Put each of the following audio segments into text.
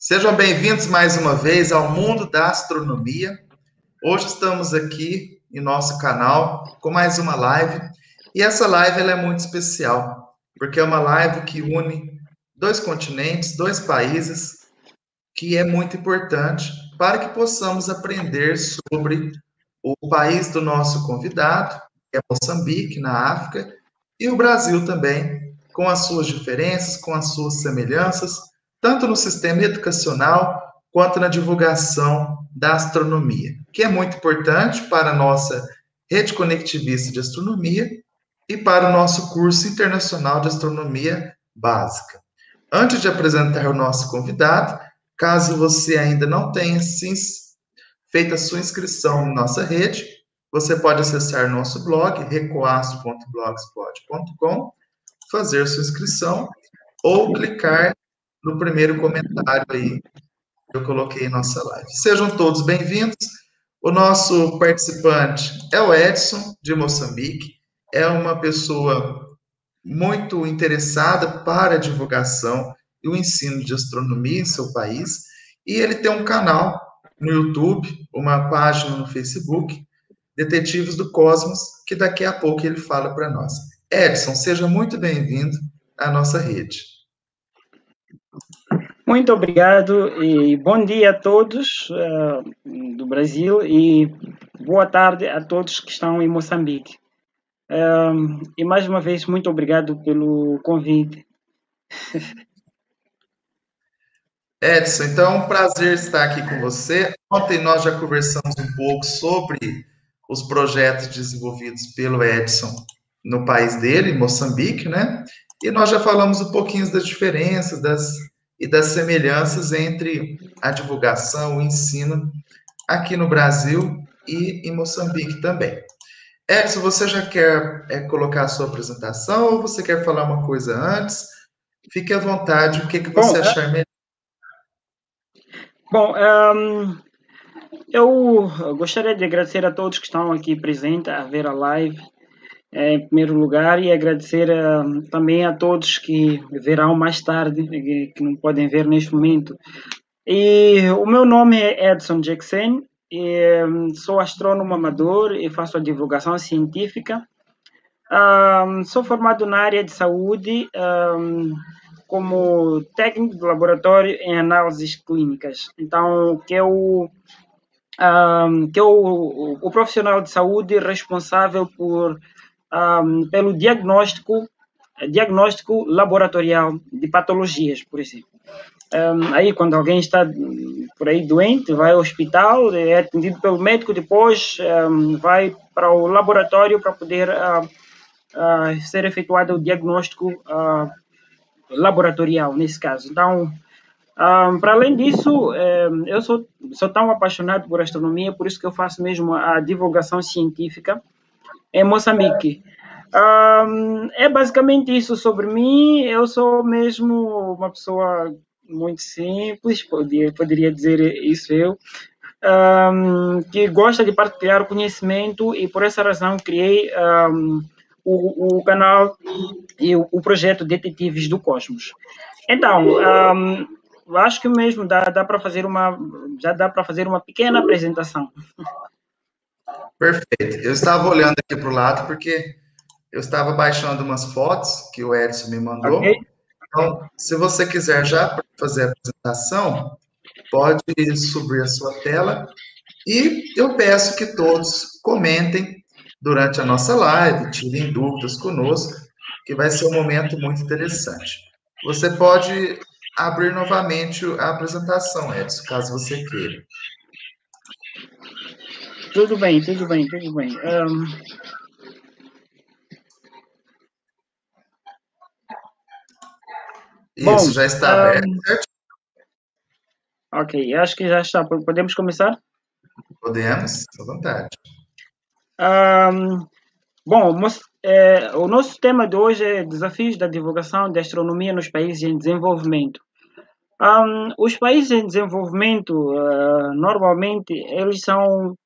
Sejam bem-vindos mais uma vez ao Mundo da Astronomia. Hoje estamos aqui em nosso canal com mais uma live. E essa live ela é muito especial, porque é uma live que une dois continentes, dois países, que é muito importante para que possamos aprender sobre o país do nosso convidado, que é Moçambique, na África, e o Brasil também, com as suas diferenças, com as suas semelhanças, tanto no sistema educacional quanto na divulgação da astronomia, que é muito importante para a nossa rede conectivista de astronomia e para o nosso curso internacional de astronomia básica. Antes de apresentar o nosso convidado, caso você ainda não tenha feito a sua inscrição em nossa rede, você pode acessar nosso blog, recoastro.blogspot.com, fazer sua inscrição ou clicar no primeiro comentário aí que eu coloquei em nossa live. Sejam todos bem-vindos. O nosso participante é o Edson, de Moçambique. É uma pessoa muito interessada para a divulgação e o ensino de astronomia em seu país. E ele tem um canal no YouTube, uma página no Facebook, Detetives do Cosmos, que daqui a pouco ele fala para nós. Edson, seja muito bem-vindo à nossa rede. Muito obrigado e bom dia a todos do Brasil e boa tarde a todos que estão em Moçambique. E mais uma vez, muito obrigado pelo convite. Edson, então é um prazer estar aqui com você. Ontem nós já conversamos um pouco sobre os projetos desenvolvidos pelo Edson no país dele, em Moçambique, né? E nós já falamos um pouquinho das diferenças e das semelhanças entre a divulgação, o ensino aqui no Brasil e em Moçambique também. Edson, você já quer colocar a sua apresentação ou você quer falar uma coisa antes? Fique à vontade, o que você achar melhor. Bom, eu gostaria de agradecer a todos que estão aqui presentes a ver a live, em primeiro lugar, e agradecer também a todos que verão mais tarde, que não podem ver neste momento. E o meu nome é Edson Jackson, sou astrônomo amador e faço a divulgação científica. Sou formado na área de saúde como técnico de laboratório em análises clínicas. Então, que é o profissional de saúde responsável pelo diagnóstico laboratorial de patologias, por exemplo. Aí, quando alguém está por aí doente, vai ao hospital, é atendido pelo médico, depois vai para o laboratório para poder ser efetuado o diagnóstico laboratorial, nesse caso. Então, para além disso, eu sou tão apaixonado por astronomia, por isso que eu faço mesmo a divulgação científica em Moçambique. É basicamente isso sobre mim. Eu sou mesmo uma pessoa muito simples, poderia dizer isso eu, que gosta de partilhar o conhecimento e por essa razão criei o canal e o projeto Detetives do Cosmos. Então, acho que mesmo dá para fazer já dá para fazer uma pequena apresentação. Perfeito. Eu estava olhando aqui para o lado porque eu estava baixando umas fotos que o Edson me mandou. Okay. Então, se você quiser já fazer a apresentação, pode subir a sua tela. E eu peço que todos comentem durante a nossa live, tirem dúvidas conosco, que vai ser um momento muito interessante. Você pode abrir novamente a apresentação, Edson, caso você queira. Tudo bem. Isso, já está aberto, certo? Ok, acho que já está. Podemos começar? Podemos, à vontade. Bom, o nosso tema de hoje é desafios da divulgação de astronomia nos países em desenvolvimento. Os países em desenvolvimento, normalmente, eles são...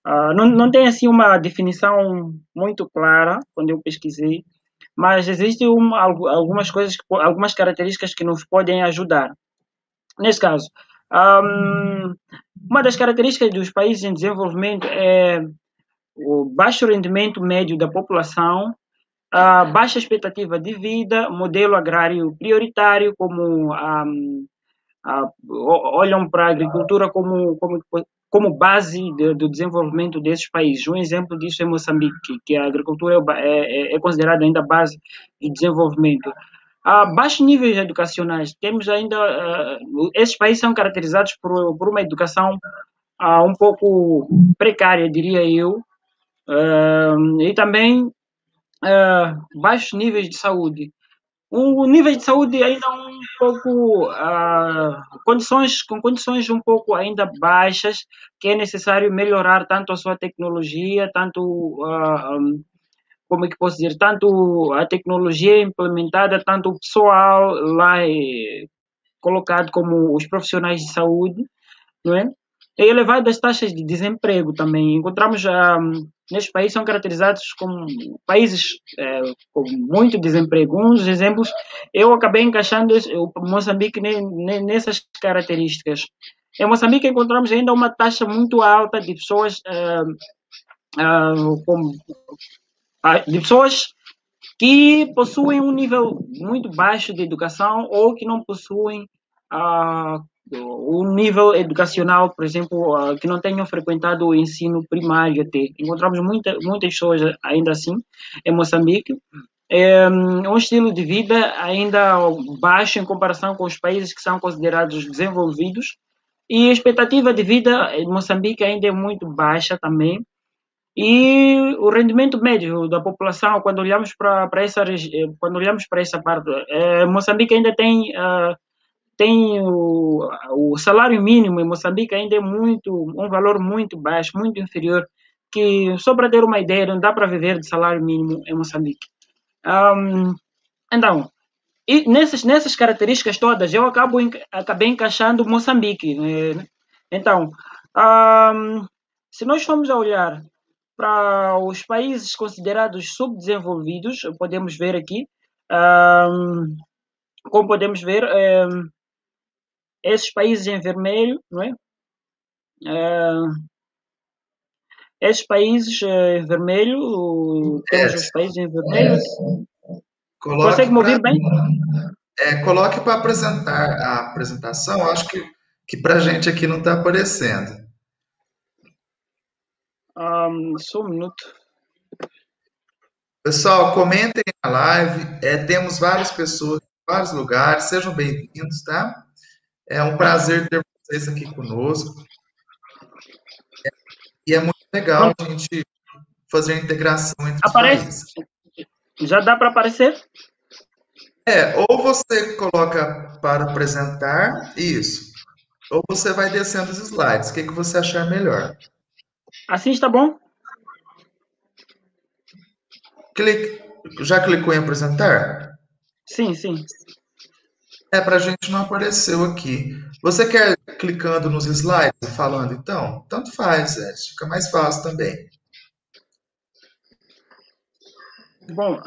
não tem assim uma definição muito clara, quando eu pesquisei, mas existem algumas coisas, algumas características que nos podem ajudar. nesse caso. Um, uma das características dos países em desenvolvimento é o baixo rendimento médio da população, a baixa expectativa de vida, modelo agrário prioritário, como olham para a agricultura como base do desenvolvimento desses países. Um exemplo disso é Moçambique, que a agricultura é considerada ainda base de desenvolvimento. Há baixos níveis educacionais. Temos ainda, esses países são caracterizados por uma educação um pouco precária, diria eu, e também baixos níveis de saúde. O nível de saúde ainda um pouco com condições um pouco ainda baixas, que é necessário melhorar tanto a sua tecnologia, tanto como é que posso dizer, tanto a tecnologia implementada, tanto o pessoal lá colocado como os profissionais de saúde, não é? E elevadas taxas de desemprego também. Encontramos nestes países são caracterizados como países com muito desemprego. Uns exemplos, eu acabei encaixando o Moçambique nessas características. Em Moçambique encontramos ainda uma taxa muito alta de pessoas de pessoas que possuem um nível muito baixo de educação ou que não possuem um nível educacional, por exemplo, que não tenham frequentado o ensino primário até. Encontramos muitas pessoas ainda assim em Moçambique. É um estilo de vida ainda baixo em comparação com os países que são considerados desenvolvidos. E a expectativa de vida em Moçambique ainda é muito baixa também. E o rendimento médio da população, quando olhamos quando olhamos para essa parte, Moçambique ainda tem o salário mínimo em Moçambique ainda é um valor muito baixo, muito inferior, que só para ter uma ideia, não dá para viver de salário mínimo em Moçambique. Então, e nessas características todas, eu acabei encaixando Moçambique, né? Então, se nós formos a olhar para os países considerados subdesenvolvidos, podemos ver aqui, como podemos ver, esses países em vermelho, não é? Esses países em vermelho, temos os países em vermelho. Consegue me ouvir bem? Coloque para apresentar a apresentação. Acho que para a gente aqui não está aparecendo. Só um minuto. Pessoal, comentem a live. Temos várias pessoas em vários lugares. Sejam bem-vindos, tá? É um prazer ter vocês aqui conosco. E é muito legal a gente fazer a integração entre os países. Já dá para aparecer? Ou você coloca para apresentar, isso. Ou você vai descendo os slides. O que você achar melhor? Assim está bom? Já clicou em apresentar? Sim, sim. Para a gente não apareceu aqui. Você quer clicando nos slides e falando então? Tanto faz, fica mais fácil também. Bom,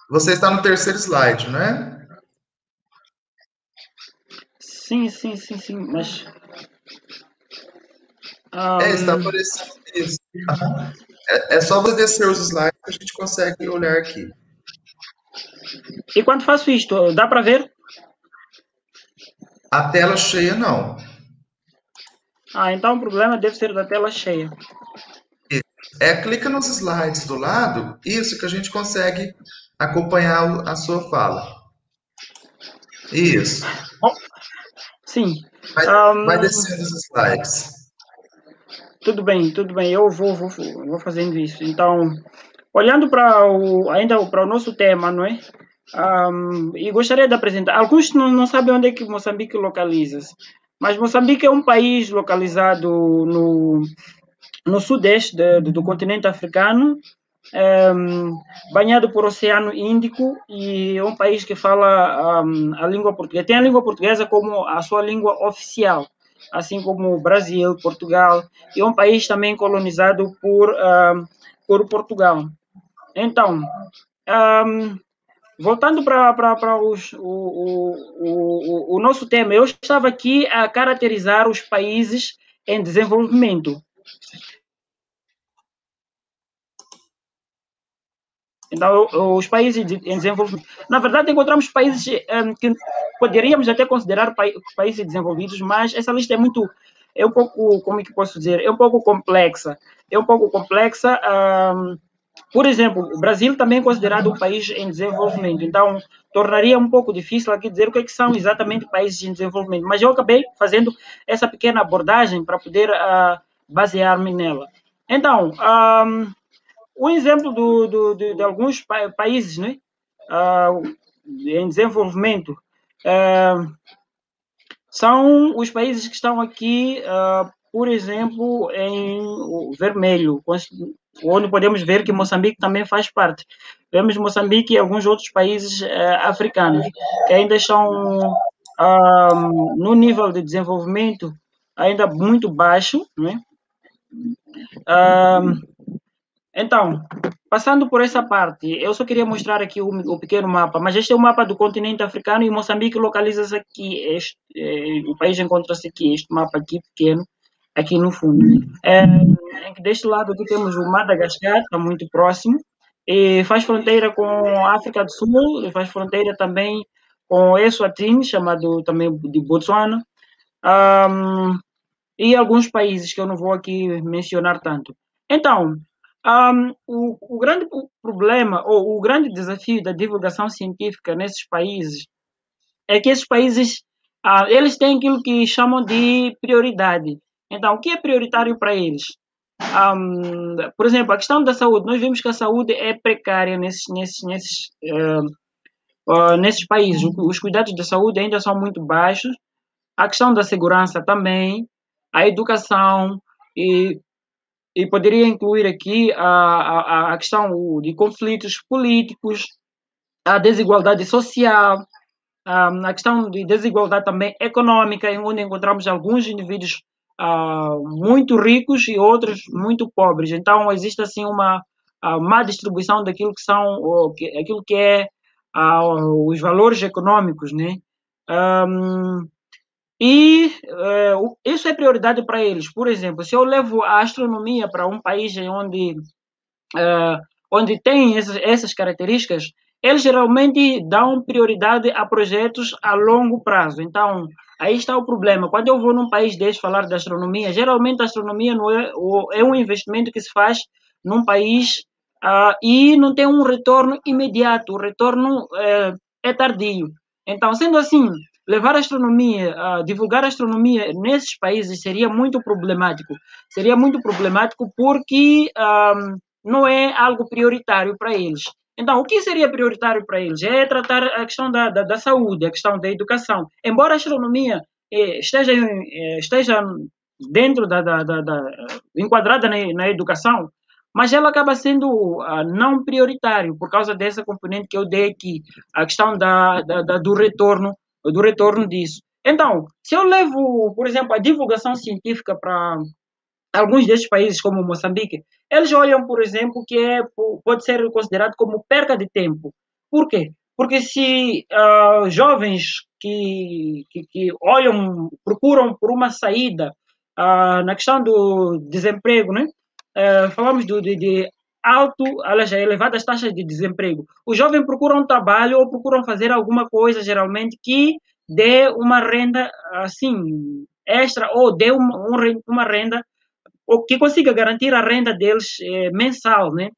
você está no terceiro slide, não é? Sim, mas... está aparecendo isso. É só você descer os slides que a gente consegue olhar aqui. E quando faço isto, dá para ver? A tela cheia, não. Então o problema deve ser da tela cheia. Clica nos slides do lado, isso que a gente consegue acompanhar a sua fala. Isso. Sim. Vai descendo os slides. Tudo bem. Eu vou fazendo isso. Então, olhando ainda para o nosso tema, não é? E gostaria de apresentar. Alguns não sabem onde é que Moçambique localiza-se, mas Moçambique é um país localizado no sudeste do continente africano, banhado por Oceano Índico, e é um país que fala a língua portuguesa. Tem a língua portuguesa como a sua língua oficial, assim como o Brasil, Portugal, e é um país também colonizado por Portugal. Então, voltando para o nosso tema, eu estava aqui a caracterizar os países em desenvolvimento. Então, os países em desenvolvimento. Na verdade, encontramos países que poderíamos até considerar países desenvolvidos, mas essa lista é um pouco, como é que posso dizer, é um pouco complexa. É um pouco complexa. Por exemplo, o Brasil também é considerado um país em desenvolvimento, então tornaria um pouco difícil aqui dizer o que são exatamente países em desenvolvimento, mas eu acabei fazendo essa pequena abordagem para poder basear-me nela. Então, um exemplo de alguns países, né, em desenvolvimento são os países que estão aqui, por exemplo, em vermelho, onde podemos ver que Moçambique também faz parte. Vemos Moçambique e alguns outros países africanos que ainda estão no nível de desenvolvimento ainda muito baixo, né? Então, passando por essa parte, eu só queria mostrar aqui o pequeno mapa, mas este é o mapa do continente africano e Moçambique localiza-se aqui. O país encontra-se aqui, este mapa aqui pequeno, aqui no fundo. Deste lado aqui temos o Madagascar, está muito próximo, e faz fronteira com a África do Sul, e faz fronteira também com Eswatini, chamado também de Botsuana, e alguns países que eu não vou aqui mencionar tanto. Então, o grande problema ou o grande desafio da divulgação científica nesses países é que esses países eles têm aquilo que chamam de prioridade. Então, o que é prioritário para eles? Por exemplo, a questão da saúde. Nós vimos que a saúde é precária nesses países. Os cuidados da saúde ainda são muito baixos. A questão da segurança também, a educação e poderia incluir aqui a questão de conflitos políticos, a desigualdade social, a questão de desigualdade também econômica, onde encontramos alguns indivíduos muito ricos e outros muito pobres. Então, existe assim uma má distribuição daquilo que são, aquilo que é os valores econômicos, né? E isso é prioridade para eles. Por exemplo, se eu levo a astronomia para um país onde tem essas características, eles geralmente dão prioridade a projetos a longo prazo. Então, aí está o problema. Quando eu vou num país desse falar de astronomia, geralmente a astronomia não é um investimento que se faz num país e não tem um retorno imediato. O retorno é tardio. Então, sendo assim, levar a astronomia, divulgar a astronomia nesses países seria muito problemático. Seria muito problemático porque não é algo prioritário para eles. Então, o que seria prioritário para eles? É tratar a questão da saúde, a questão da educação. Embora a astronomia esteja dentro enquadrada na educação, mas ela acaba sendo não prioritário por causa dessa componente que eu dei aqui, a questão do retorno disso. Então, se eu levo, por exemplo, a divulgação científica para alguns destes países, como Moçambique, eles olham, por exemplo, que pode ser considerado como perca de tempo. Por quê? Porque se jovens que olham, procuram por uma saída na questão do desemprego, né? Falamos de alto, aliás, elevadas taxas de desemprego. Os jovens procuram um trabalho ou procuram fazer alguma coisa, geralmente, que dê uma renda, assim, extra, ou dê uma renda ou que consiga garantir a renda deles mensal, né?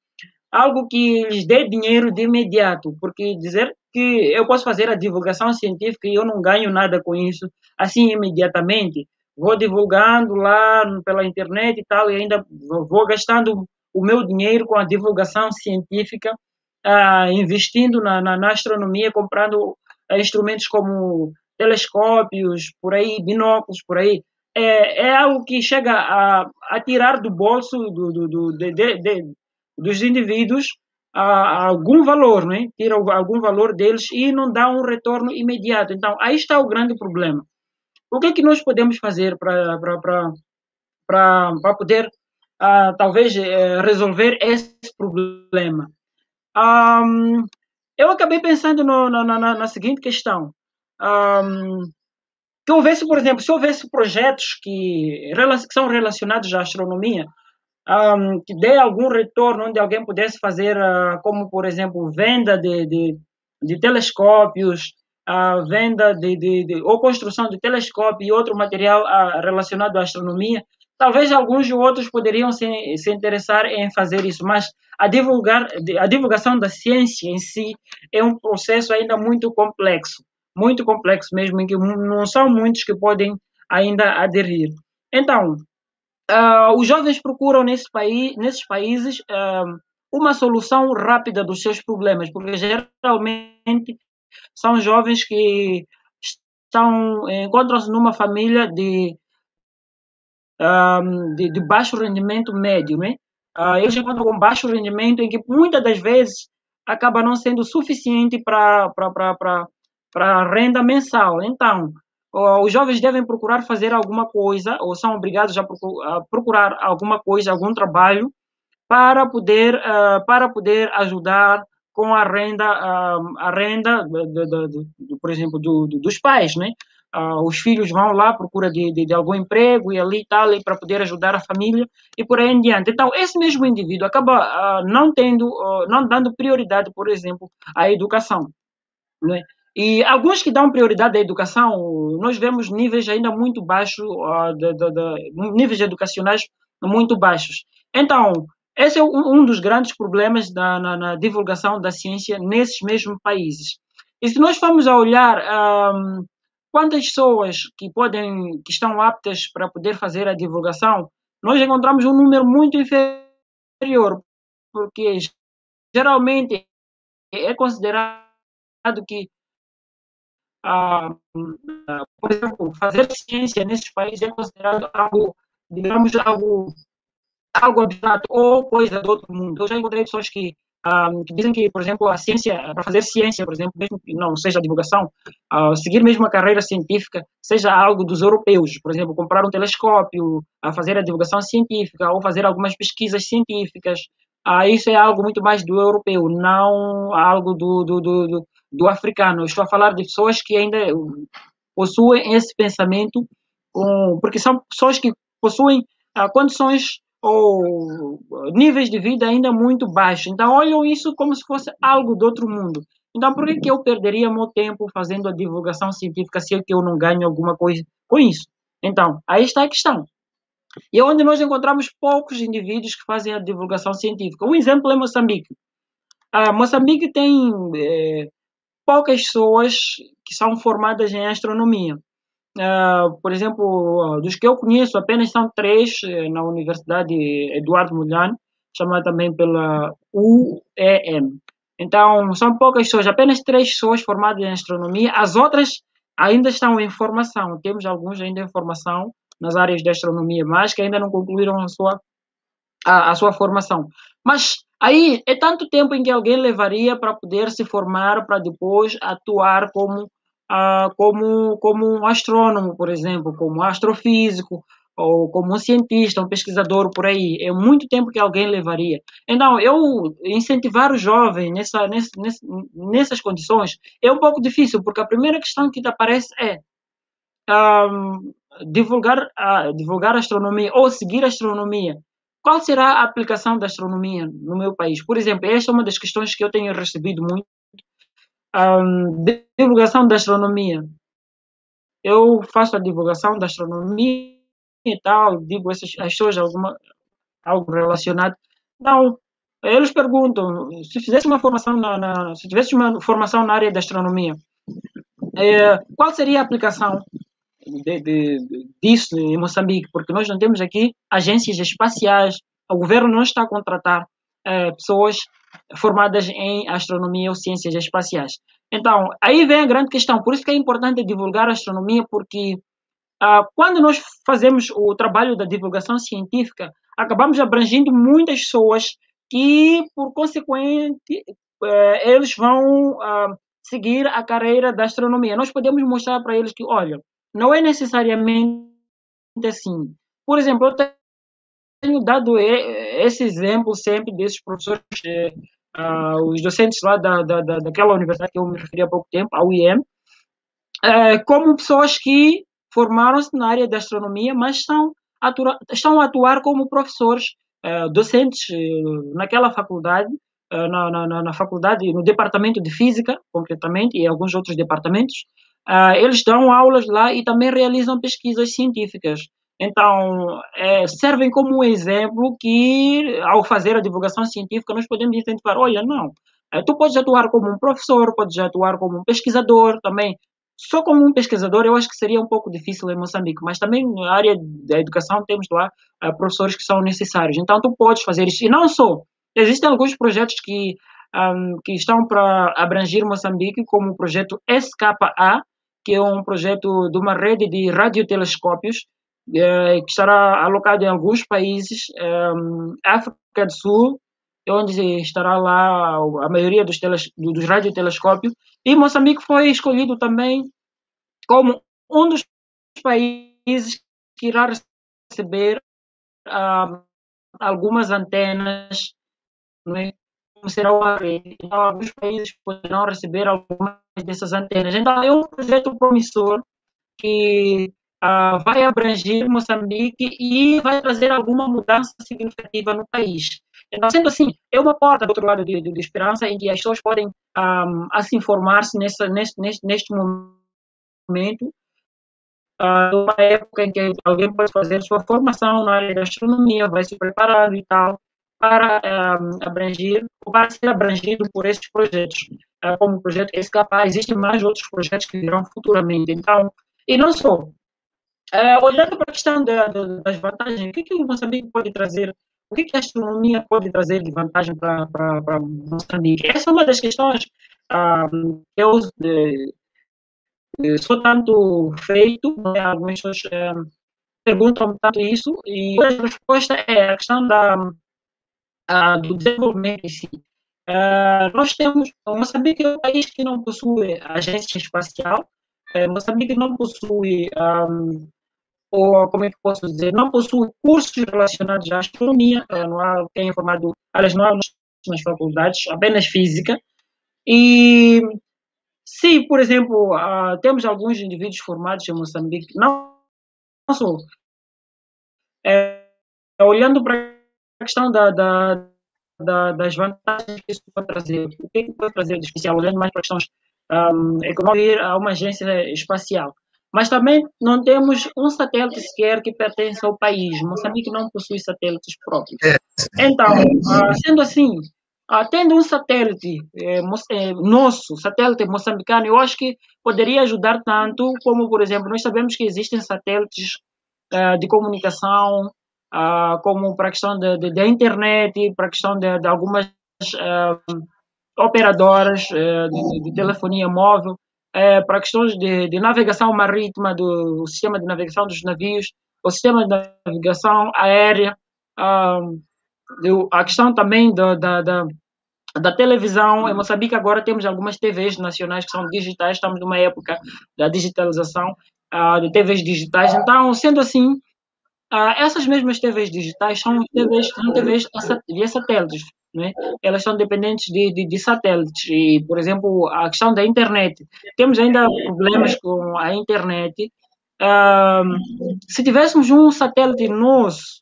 Algo que lhes dê dinheiro de imediato, porque dizer que eu posso fazer a divulgação científica e eu não ganho nada com isso, assim imediatamente, vou divulgando lá pela internet e tal, e ainda vou gastando o meu dinheiro com a divulgação científica, investindo na astronomia, comprando instrumentos como telescópios, por aí, binóculos, por aí, é algo que chega a tirar do bolso dos indivíduos algum valor, né? Tira algum valor deles e não dá um retorno imediato. Então, aí está o grande problema. O que é que nós podemos fazer para poder, talvez, resolver esse problema? eu acabei pensando na seguinte questão. Que houvesse, por exemplo, se houvesse projetos que são relacionados à astronomia, que dê algum retorno onde alguém pudesse fazer, como, por exemplo, venda de telescópios, venda ou construção de telescópio e outro material relacionado à astronomia, talvez alguns outros poderiam se interessar em fazer isso, mas a divulgação da ciência em si é um processo ainda muito complexo mesmo, em que não são muitos que podem ainda aderir. Então, os jovens procuram nesses países uma solução rápida dos seus problemas, porque geralmente são jovens que encontram-se numa família de baixo rendimento médio, né? Eles encontram com baixo rendimento em que muitas das vezes acaba não sendo suficiente para a renda mensal. Então, os jovens devem procurar fazer alguma coisa, ou são obrigados a procurar alguma coisa, algum trabalho, para poder ajudar com a renda por exemplo, dos pais, né? Os filhos vão lá à procura de algum emprego e ali tal, para poder ajudar a família e por aí em diante. Então, esse mesmo indivíduo acaba não dando prioridade, por exemplo, à educação, né? E alguns que dão prioridade à educação, nós vemos níveis ainda muito baixos, níveis educacionais muito baixos. Então, esse é um dos grandes problemas na divulgação da ciência nesses mesmos países. E se nós formos a olhar quantas pessoas que estão aptas para poder fazer a divulgação, nós encontramos um número muito inferior, porque geralmente é considerado que por exemplo, fazer ciência nesses países é considerado algo, digamos, algo abstrato ou coisa do outro mundo. Eu já encontrei pessoas que dizem que, por exemplo, a ciência, para fazer ciência, por exemplo, mesmo que não seja divulgação, seguir mesmo a carreira científica, seja algo dos europeus, por exemplo, comprar um telescópio, fazer a divulgação científica ou fazer algumas pesquisas científicas. Isso é algo muito mais do europeu, não algo do africano. Eu estou a falar de pessoas que ainda possuem esse pensamento, porque são pessoas que possuem condições ou níveis de vida ainda muito baixos. Então, olham isso como se fosse algo do outro mundo. Então, por que eu perderia meu tempo fazendo a divulgação científica se é que eu não ganho alguma coisa com isso? Então, aí está a questão. E é onde nós encontramos poucos indivíduos que fazem a divulgação científica. Um exemplo é Moçambique. Moçambique tem poucas pessoas que são formadas em astronomia. Por exemplo, dos que eu conheço, apenas são 3 na Universidade Eduardo Mondlane, chamada também pela UEM. Então, são poucas pessoas, apenas 3 pessoas formadas em astronomia. As outras ainda estão em formação. Temos alguns ainda em formação nas áreas de astronomia, mas que ainda não concluíram a sua formação. Mas aí é tanto tempo em que alguém levaria para poder se formar, para depois atuar como um astrônomo, por exemplo, como um astrofísico, ou como um cientista, um pesquisador por aí. É muito tempo que alguém levaria. Então, eu incentivar o jovem nessas condições é um pouco difícil, porque a primeira questão que te aparece é divulgar a astronomia ou seguir a astronomia. Qual será a aplicação da astronomia no meu país? Por exemplo, esta é uma das questões que eu tenho recebido muito. Divulgação da astronomia. Eu faço a divulgação da astronomia e tal, digo as pessoas algo relacionado. Então, eles perguntam, se fizesse uma formação se tivesse uma formação na área da astronomia, qual seria a aplicação disso em Moçambique? Porque nós não temos aqui agências espaciais, o governo não está a contratar pessoas formadas em astronomia ou ciências espaciais. Então, aí vem a grande questão. Por isso que é importante divulgar a astronomia, porque quando nós fazemos o trabalho da divulgação científica, acabamos abrangendo muitas pessoas que, por consequente, eles vão seguir a carreira da astronomia. Nós podemos mostrar para eles que, olha, não é necessariamente assim. Por exemplo, eu tenho dado esse exemplo sempre desses professores os docentes lá daquela universidade que eu me referi há pouco tempo, a UIM, como pessoas que formaram-se na área da astronomia, mas estão a atuar como professores, docentes naquela faculdade, na faculdade, no departamento de física, concretamente, e alguns outros departamentos. Eles dão aulas lá e também realizam pesquisas científicas. Então, servem como um exemplo que, ao fazer a divulgação científica, nós podemos identificar, olha, não, tu podes atuar como um professor, podes atuar como um pesquisador também. Só como um pesquisador, eu acho que seria um pouco difícil em Moçambique, mas também na área da educação temos lá professores que são necessários. Então, tu podes fazer isso. E não só, existem alguns projetos que estão para abranger Moçambique, como o projeto SKA, que é um projeto de uma rede de radiotelescópios, que estará alocado em alguns países, África do Sul, onde estará lá a maioria dos radiotelescópios, e Moçambique foi escolhido também como um dos países que irá receber algumas antenas, não é? Como será uma rede. Então, alguns países poderão receber algumas dessas antenas. Então, é um projeto promissor que vai abranger Moçambique e vai trazer alguma mudança significativa no país. Então, sendo assim, é uma porta do outro lado de esperança em que as pessoas podem se informar-se neste momento, numa época em que alguém pode fazer sua formação na área da astronomia, vai se preparando e tal, para abranger, ou para ser abrangido por estes projetos, como o projeto Escapar. Existem mais outros projetos que virão futuramente. Então, e não só. Olhando para a questão das vantagens, o que o Moçambique pode trazer? O que a astronomia pode trazer de vantagem para Moçambique? Essa é uma das questões que eu sou tanto feito, né? Algumas pessoas perguntam tanto isso, e a resposta é a questão do desenvolvimento em si. Nós temos, Moçambique é um país que não possui agência espacial, Moçambique não possui ou como é que posso dizer, não possui cursos relacionados à astronomia, não há quem é formado, aliás, não há nas faculdades, apenas física. E se, por exemplo, temos alguns indivíduos formados em Moçambique, não só, olhando para a questão das vantagens que isso pode trazer, o que pode trazer de especial, olhando mais para questões econômicas, a uma agência espacial. Mas também não temos um satélite sequer que pertence ao país. Moçambique não possui satélites próprios. Então, sendo assim, tendo um satélite nosso, satélite moçambicano, eu acho que poderia ajudar tanto como, por exemplo, nós sabemos que existem satélites de comunicação, como para a questão da internet, para a questão de algumas operadoras de telefonia móvel, para questões de navegação marítima, do sistema de navegação dos navios, o sistema de navegação aérea, a questão também da televisão. Em Moçambique agora temos algumas TVs nacionais que são digitais, estamos numa época da digitalização de TVs digitais. Então, sendo assim, essas mesmas TVs digitais são TVs via satélites, né? Elas são dependentes de satélites. E, por exemplo, a questão da internet. Temos ainda problemas com a internet. Se tivéssemos um satélite nosso,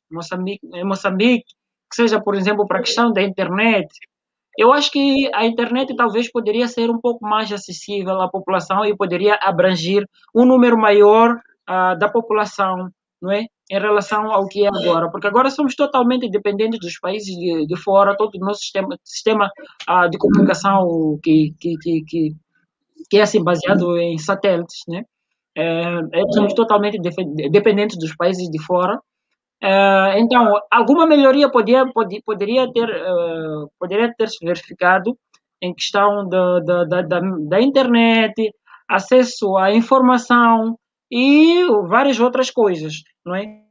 em Moçambique, que seja, por exemplo, para a questão da internet, eu acho que a internet talvez poderia ser um pouco mais acessível à população e poderia abranger um número maior da população, não é? Em relação ao que é agora, porque agora somos totalmente dependentes dos países de fora, todo o nosso sistema de comunicação que é assim baseado em satélites, né? Somos totalmente dependentes dos países de fora. Então, alguma melhoria poderia ter se verificado em questão da internet, acesso à informação e várias outras coisas, não é?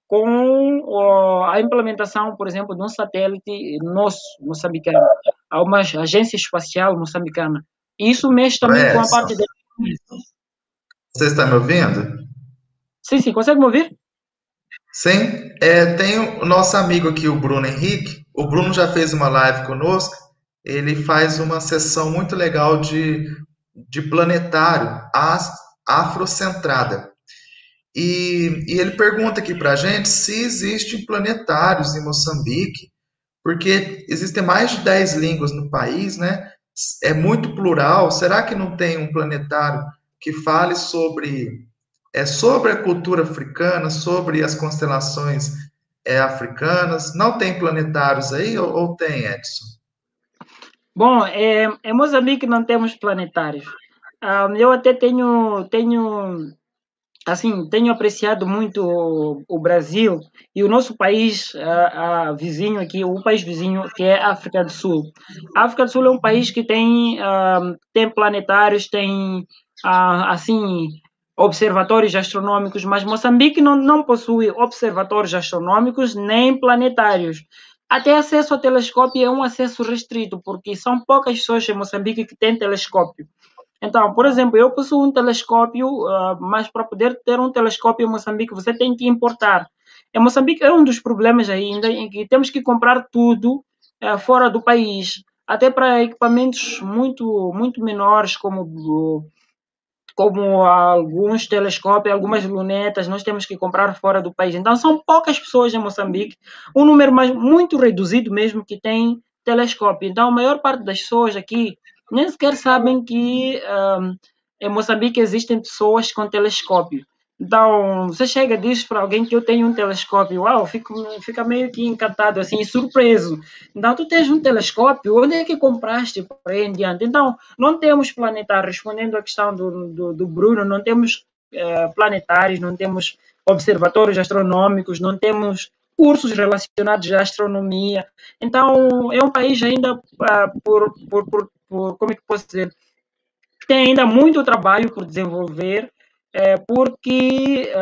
Com a implementação, por exemplo, de um satélite nosso, moçambicano, a uma agência espacial moçambicana. Isso mexe também com a parte de... Você está me ouvindo? Sim, consegue me ouvir? Sim, tem o nosso amigo aqui, o Bruno Henrique. O Bruno já fez uma live conosco ele faz uma sessão muito legal de planetário afrocentrada. E ele pergunta aqui para a gente se existem planetários em Moçambique, porque existem mais de 10 línguas no país, né? É muito plural. Será que não tem um planetário que fale sobre a cultura africana, sobre as constelações africanas? Não tem planetários aí ou tem, Edson? Bom, em Moçambique não temos planetários. Eu até tenho apreciado muito o Brasil e o nosso país vizinho aqui, o país vizinho, que é a África do Sul. A África do Sul é um país que tem planetários, tem, assim, observatórios astronômicos, mas Moçambique não possui observatórios astronômicos nem planetários. Até acesso ao telescópio é um acesso restrito, porque são poucas pessoas em Moçambique que têm telescópio. Então, por exemplo, eu possuo um telescópio, mas para poder ter um telescópio em Moçambique, você tem que importar. Em Moçambique é um dos problemas ainda em que temos que comprar tudo fora do país, até para equipamentos muito menores, como alguns telescópios, algumas lunetas, nós temos que comprar fora do país. Então, são poucas pessoas em Moçambique, um número muito reduzido mesmo que tem telescópio. Então, a maior parte das pessoas aqui nem sequer sabem que em Moçambique existem pessoas com telescópio. Então, você chega e diz para alguém que eu tenho um telescópio, uau, fica meio que encantado, assim, surpreso. Então, tu tens um telescópio, onde é que compraste para aí em diante? Então, não temos planetários, respondendo à questão do Bruno, não temos planetários, não temos observatórios astronômicos, não temos cursos relacionados à astronomia. Então, é um país ainda, como é que posso dizer, tem ainda muito trabalho por desenvolver, porque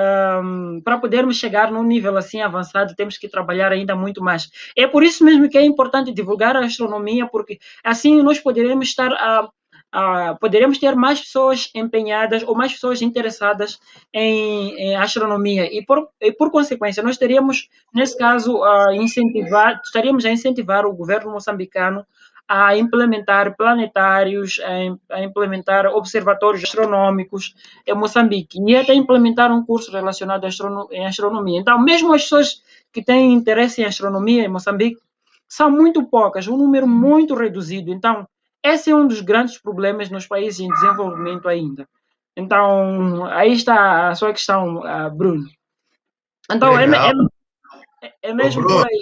para podermos chegar num nível assim avançado, temos que trabalhar ainda muito mais. É por isso mesmo que é importante divulgar a astronomia, porque assim nós poderemos ter mais pessoas empenhadas ou mais pessoas interessadas em astronomia e por consequência nós teríamos nesse caso estaríamos a incentivar o governo moçambicano a implementar planetários, a implementar observatórios astronômicos em Moçambique e até implementar um curso relacionado em astronomia. Então, mesmo as pessoas que têm interesse em astronomia em Moçambique são muito poucas, um número muito reduzido. Então, esse é um dos grandes problemas nos países em desenvolvimento ainda. Então, aí está a sua questão, Bruno. Então, Legal. é Ô, mesmo por Bruno, aí.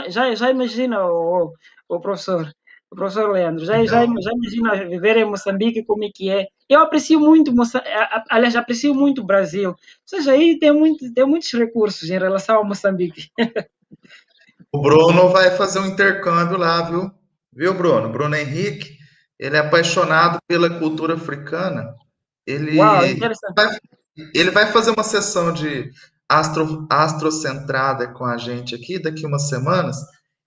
Já imagina o professor, o professor Leandro, já imagina viver em Moçambique como é que é. Eu aprecio muito, aliás, aprecio muito o Brasil. Ou seja, aí tem muitos recursos em relação ao Moçambique. o Bruno vai fazer um intercâmbio lá, viu? Viu, Bruno? Bruno Henrique, ele é apaixonado pela cultura africana. Uau, Ele interessante. vai, ele vai fazer uma sessão de astrocentrada com a gente aqui daqui umas semanas.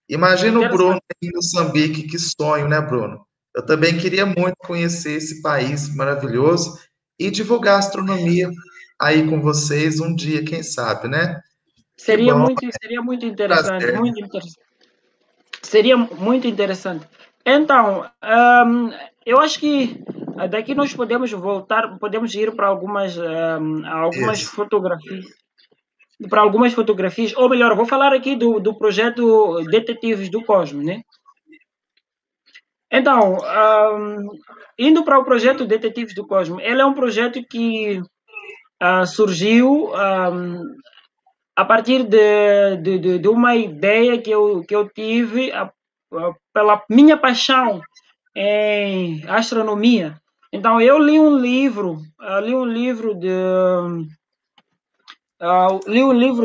Imagina o Bruno Interessante. em Moçambique, que sonho, né, Bruno? Eu também queria muito conhecer esse país maravilhoso e divulgar a astronomia aí com vocês um dia, quem sabe, né? Que bom, Seria muito interessante, prazer. muito interessante. Seria muito interessante. Então, eu acho que daqui nós podemos ir para algumas Isso. fotografias, ou melhor, eu vou falar aqui do projeto Detetives do Cosmos, né? Então, indo para o projeto Detetives do Cosmos, ele é um projeto que surgiu a partir de uma ideia que eu tive pela minha paixão em astronomia. Então, eu li um livro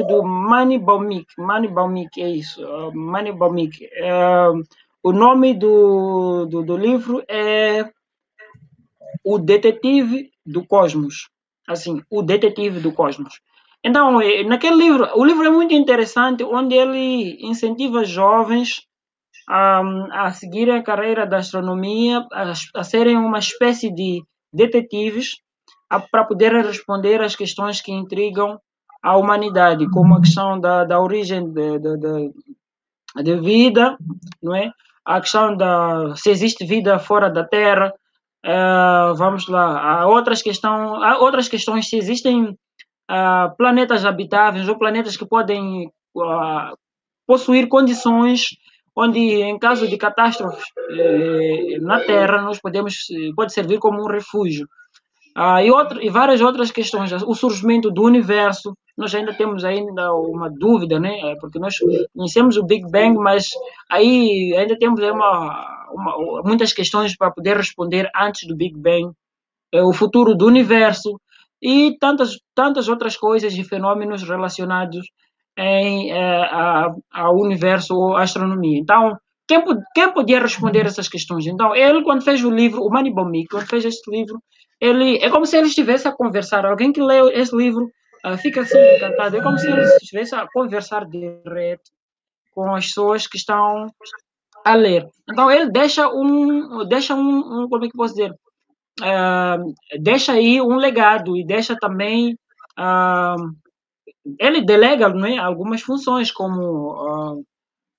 do Manny Baumik, é isso, Manny Baumik. O nome do livro é O Detetive do Cosmos. Assim, O Detetive do Cosmos. Então, naquele livro, o livro é muito interessante, onde ele incentiva jovens a seguirem a carreira da astronomia, a serem uma espécie de detetives, para poderem responder às questões que intrigam a humanidade, como a questão da origem de vida, não é? a questão se existe vida fora da Terra. Vamos lá, há outras questões se existem planetas habitáveis ou planetas que podem possuir condições onde, em caso de catástrofes na Terra, pode servir como um refúgio. E várias outras questões, o surgimento do universo, nós ainda temos ainda uma dúvida, né? Porque nós conhecemos o Big Bang, mas aí ainda temos muitas questões para poder responder antes do Big Bang, o futuro do universo e tantas outras coisas e fenômenos relacionados ao universo ou à astronomia. Então, quem podia responder essas questões? Então, ele, quando fez o livro, o Mani Bomi, quando fez este livro, é como se ele estivesse a conversar. Alguém que lê esse livro fica assim encantado. É como se ele estivesse a conversar direto com as pessoas que estão a ler. Então, ele deixa como é que posso dizer? Deixa aí um legado e deixa também ele delega, não é, algumas funções como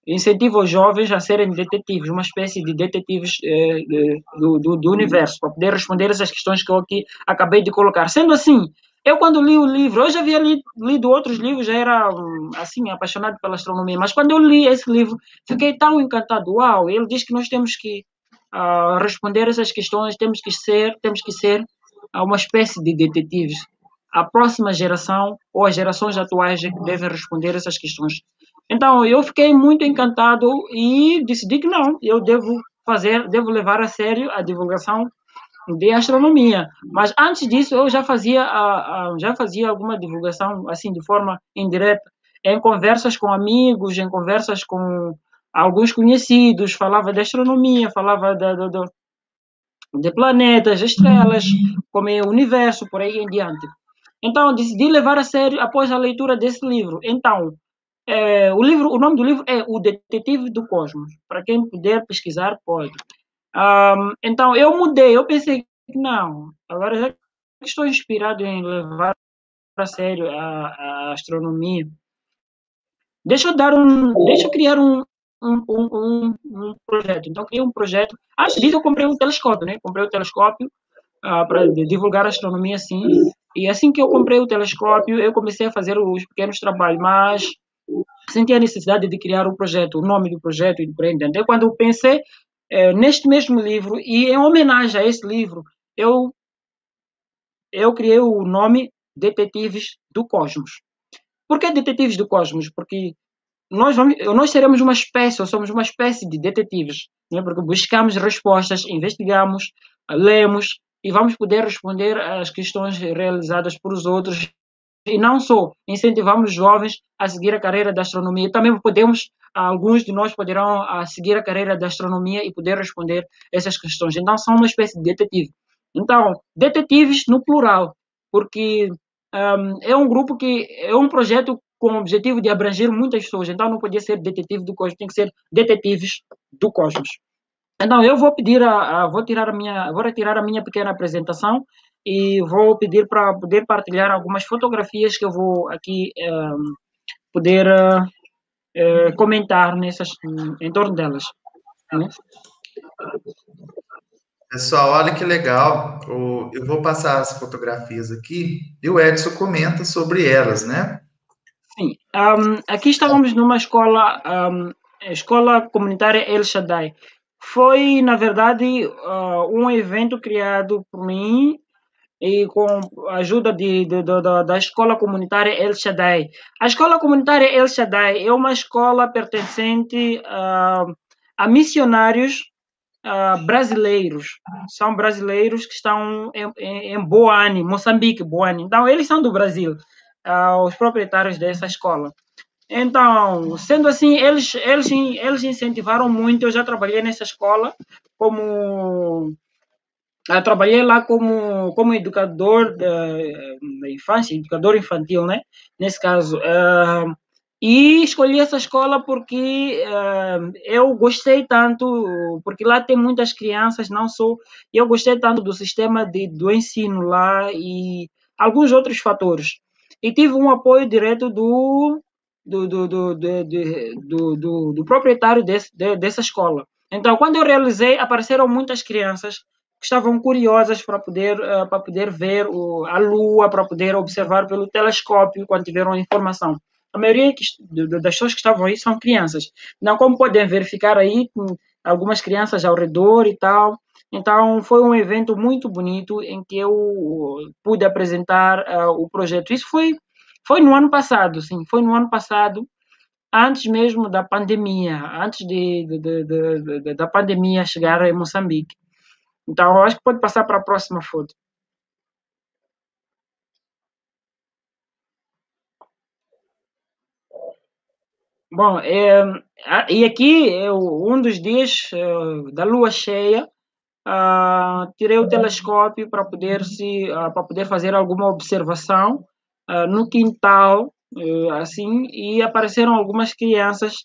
incentiva os jovens a serem detetives, uma espécie de detetives do universo, para poder responder essas questões que eu aqui acabei de colocar. Sendo assim, eu quando li o livro, eu já havia lido outros livros, já era assim apaixonado pela astronomia, mas quando eu li esse livro, fiquei tão encantado. Uau, ele diz que nós temos que responder essas questões, temos que ser uma espécie de detetives. A próxima geração ou as gerações atuais é que devem responder essas questões. Então, eu fiquei muito encantado e decidi que não, eu devo levar a sério a divulgação de astronomia. Mas antes disso, eu já fazia alguma divulgação assim de forma indireta, em conversas com amigos, em conversas com alguns conhecidos, falava de astronomia, falava de planetas, estrelas, como é o universo, por aí em diante. Então, decidi levar a sério após a leitura desse livro. Então, o nome do livro é O Detetive do Cosmos. Para quem puder pesquisar, pode. Então, eu mudei. Eu pensei que não. Agora, já que estou inspirado em levar a sério a astronomia, deixa eu criar um projeto. Então, criei um projeto. Antes disso, eu comprei um telescópio, né? Comprei o telescópio para divulgar a astronomia, sim. E assim que eu comprei o telescópio, eu comecei a fazer os pequenos trabalhos, mas senti a necessidade de criar um projeto, o nome do projeto e por aí em diante. Quando eu pensei neste mesmo livro, e em homenagem a esse livro, eu criei o nome Detetives do Cosmos. Por que Detetives do Cosmos? Porque nós seremos uma espécie, ou somos uma espécie de detetives, né? Porque buscamos respostas, investigamos, lemos e vamos poder responder às questões realizadas por os outros. E não só incentivamos os jovens a seguir a carreira da astronomia, também alguns de nós poderão seguir a carreira da astronomia e poder responder essas questões. Então, são uma espécie de detetive. Então, detetives no plural, porque é um grupo é um projeto com o objetivo de abranger muitas pessoas. Então, não podia ser detetive do cosmos, tem que ser detetives do cosmos. Então, eu vou pedir vou retirar a minha pequena apresentação e vou pedir para poder partilhar algumas fotografias que eu vou aqui poder comentar em torno delas. Né? Pessoal, olha que legal. Eu vou passar as fotografias aqui e o Edson comenta sobre elas, né? Sim. Aqui estávamos numa escola comunitária El Shaddai. Foi, na verdade, um evento criado por mim e com a ajuda da escola comunitária El Shaddai. A escola comunitária El Shaddai é uma escola pertencente a missionários brasileiros. São brasileiros que estão em Boane, Moçambique, Boane. Então, eles são do Brasil, os proprietários dessa escola. Então, sendo assim, eles incentivaram muito. Eu já trabalhei nessa escola trabalhei lá como educador da infância, educador infantil, né? Nesse caso. E escolhi essa escola porque eu gostei tanto, porque lá tem muitas crianças, não só. Eu gostei tanto do sistema do ensino lá e alguns outros fatores. E tive um apoio direto do proprietário dessa escola. Então, quando eu realizei, apareceram muitas crianças que estavam curiosas para poder ver a Lua, para poder observar pelo telescópio quando tiveram a informação. A maioria das pessoas que estavam aí são crianças. Não, como podem verificar aí, algumas crianças ao redor e tal. Então, foi um evento muito bonito em que eu pude apresentar o projeto. Isso foi no ano passado, sim, foi no ano passado, antes mesmo da pandemia, antes da pandemia chegar em Moçambique. Então, eu acho que pode passar para a próxima foto. Bom, e aqui um dos dias da lua cheia. Tirei o telescópio para poder para poder fazer alguma observação no quintal, assim, e apareceram algumas crianças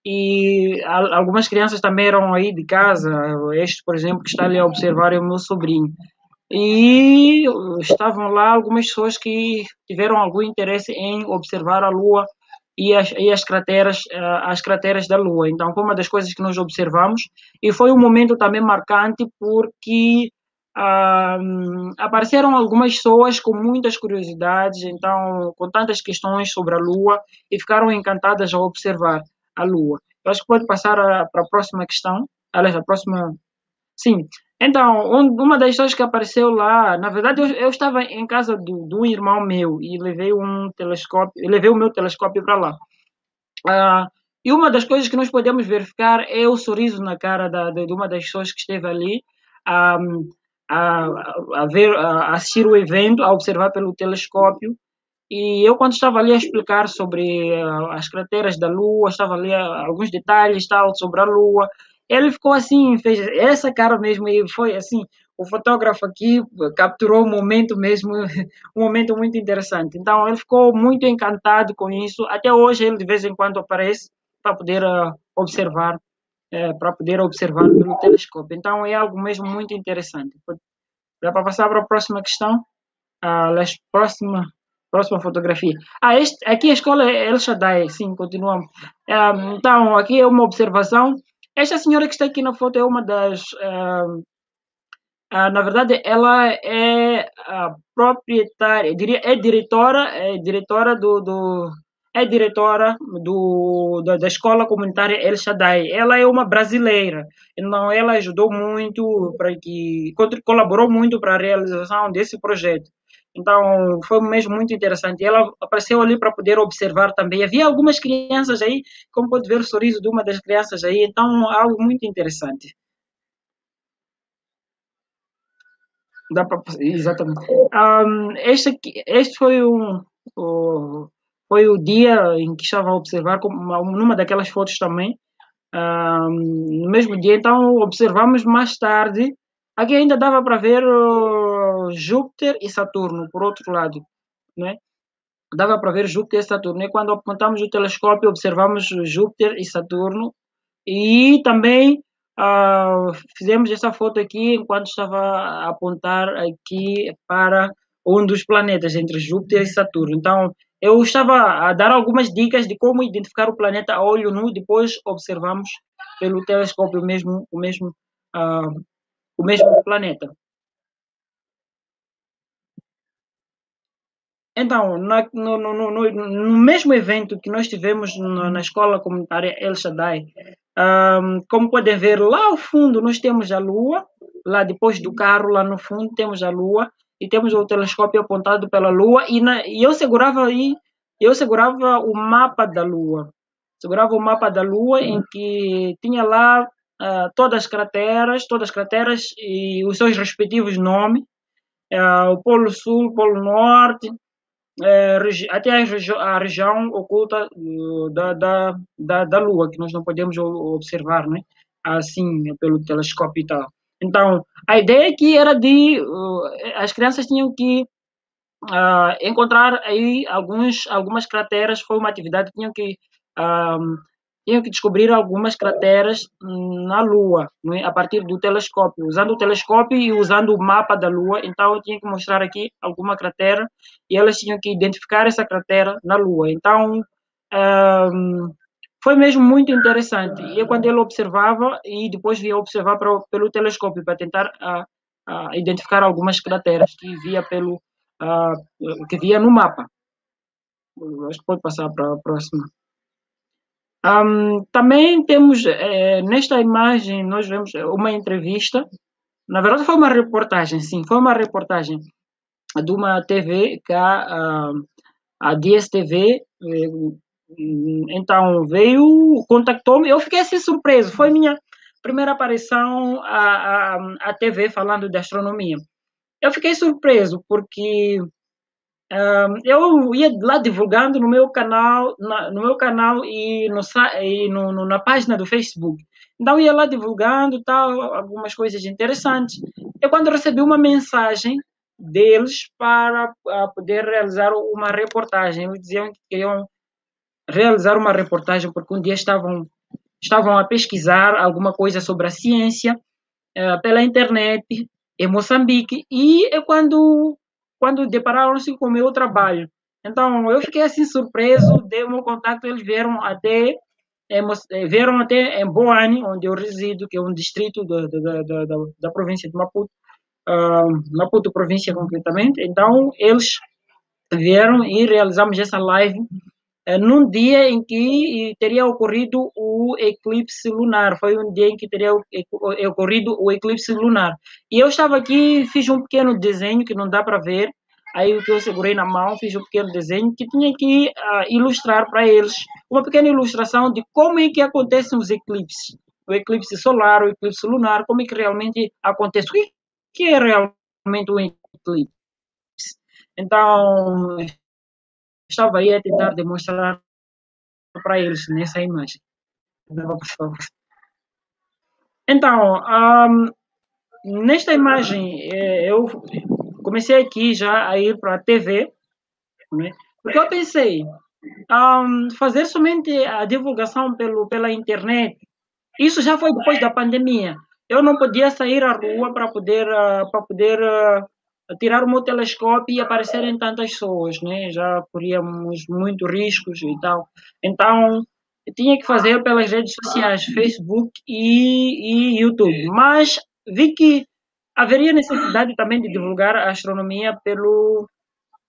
e algumas crianças também eram aí de casa. Este, por exemplo, que está ali a observar é o meu sobrinho. E estavam lá algumas pessoas que tiveram algum interesse em observar a Lua e as crateras da Lua. Então, foi uma das coisas que nós observamos e foi um momento também marcante porque apareceram algumas pessoas com muitas curiosidades, então, com tantas questões sobre a Lua e ficaram encantadas ao observar a Lua. Eu acho que pode passar para a próxima questão. Aliás, a próxima. Sim. Então, uma das histórias que apareceu lá, na verdade, eu estava em casa do irmão meu e levei um telescópio, levei o meu telescópio para lá. E uma das coisas que nós podemos verificar é o sorriso na cara de uma das pessoas que esteve ali a, a assistir o evento, a observar pelo telescópio. E eu, quando estava ali a explicar sobre as crateras da Lua, estava ali alguns detalhes tal, sobre a Lua, ele ficou assim, fez essa cara mesmo, e foi assim, o fotógrafo aqui capturou o momento mesmo, um momento muito interessante. Então, ele ficou muito encantado com isso. Até hoje, ele de vez em quando aparece para poder observar, para poder observar pelo telescópio. Então, é algo mesmo muito interessante. Dá para passar para a próxima questão? Próxima, próxima fotografia. Aqui a escola é El Shaddai, sim, continuamos. Então, aqui é uma observação. Esta senhora que está aqui na foto é uma das. Na verdade, ela é a proprietária, diria, é diretora é diretora da escola comunitária El Shaddai. Ela é uma brasileira, então ela ajudou muito colaborou muito para a realização desse projeto. Então foi mesmo muito interessante. Ela apareceu ali para poder observar também. Havia algumas crianças aí, como pode ver o sorriso de uma das crianças aí. Então algo muito interessante. Exatamente. Este foi o dia em que estava a observar, numa daquelas fotos também, no mesmo dia. Então, observamos mais tarde. Aqui ainda dava para ver Júpiter e Saturno, por outro lado, né? Dava para ver Júpiter e Saturno. E quando apontamos o telescópio, observamos Júpiter e Saturno. E também fizemos essa foto aqui enquanto estava a apontar aqui para um dos planetas entre Júpiter e Saturno. Então, eu estava a dar algumas dicas de como identificar o planeta a olho nu, depois observamos pelo telescópio o mesmo planeta. Então, no mesmo evento que nós tivemos na escola comunitária El Shaddai, como podem ver, lá ao fundo nós temos a Lua, lá depois do carro, lá no fundo temos a Lua, e temos o telescópio apontado pela Lua, e eu segurava o mapa da Lua. Segurava o mapa da Lua em que tinha lá todas as crateras e os seus respectivos nomes, o Polo Sul, Polo Norte, até a região oculta da Lua, que nós não podemos observar, né? Assim, pelo telescópio e tal. Então, a ideia aqui era as crianças tinham que encontrar aí algumas crateras, foi uma atividade, tinham que descobrir algumas crateras na Lua, né, a partir do telescópio, usando o telescópio e usando o mapa da Lua. Então, eu tinha que mostrar aqui alguma cratera e elas tinham que identificar essa cratera na Lua. Então, foi mesmo muito interessante. E quando ele observava, e depois via observar pelo telescópio, para tentar identificar algumas crateras ah, que via no mapa. Acho que pode passar para a próxima. Também temos, nesta imagem, nós vemos uma entrevista. Na verdade, foi uma reportagem, sim, foi uma reportagem de uma TV, que é a DSTV. Então veio, contactou-me, eu fiquei assim surpreso. Foi minha primeira aparição à TV falando de astronomia. Eu fiquei surpreso porque eu ia lá divulgando no meu canal, na página do Facebook. Então ia lá divulgando tal, algumas coisas interessantes. E quando recebi uma mensagem deles para poder realizar uma reportagem, eles diziam que queriam realizar uma reportagem porque um dia estavam a pesquisar alguma coisa sobre a ciência pela internet em Moçambique e é quando depararam-se com o meu trabalho. Então, eu fiquei assim surpreso, dei o meu contato, eles vieram até em Boane, onde eu resido, que é um distrito da província de Maputo, Maputo província concretamente. Então, eles vieram e realizamos essa live num dia em que teria ocorrido o eclipse lunar. Foi um dia em que teria ocorrido o eclipse lunar. E eu estava aqui, fiz um pequeno desenho que não dá para ver. Aí o que eu segurei na mão, fiz um pequeno desenho que tinha que ilustrar para eles uma pequena ilustração de como é que acontecem os eclipses. O eclipse solar, o eclipse lunar, como é que realmente acontece. O que é realmente um eclipse? Então, estava aí a tentar demonstrar para eles nessa imagem. Então, nesta imagem, eu comecei aqui já a ir para a TV, né? Porque eu pensei, fazer somente a divulgação pela internet, isso já foi depois da pandemia. Eu não podia sair à rua para poder tirar o meu telescópio e aparecer em tantas pessoas, né? Já corríamos muito riscos e tal. Então, eu tinha que fazer pelas redes sociais, Facebook e YouTube. Mas vi que haveria necessidade também de divulgar a astronomia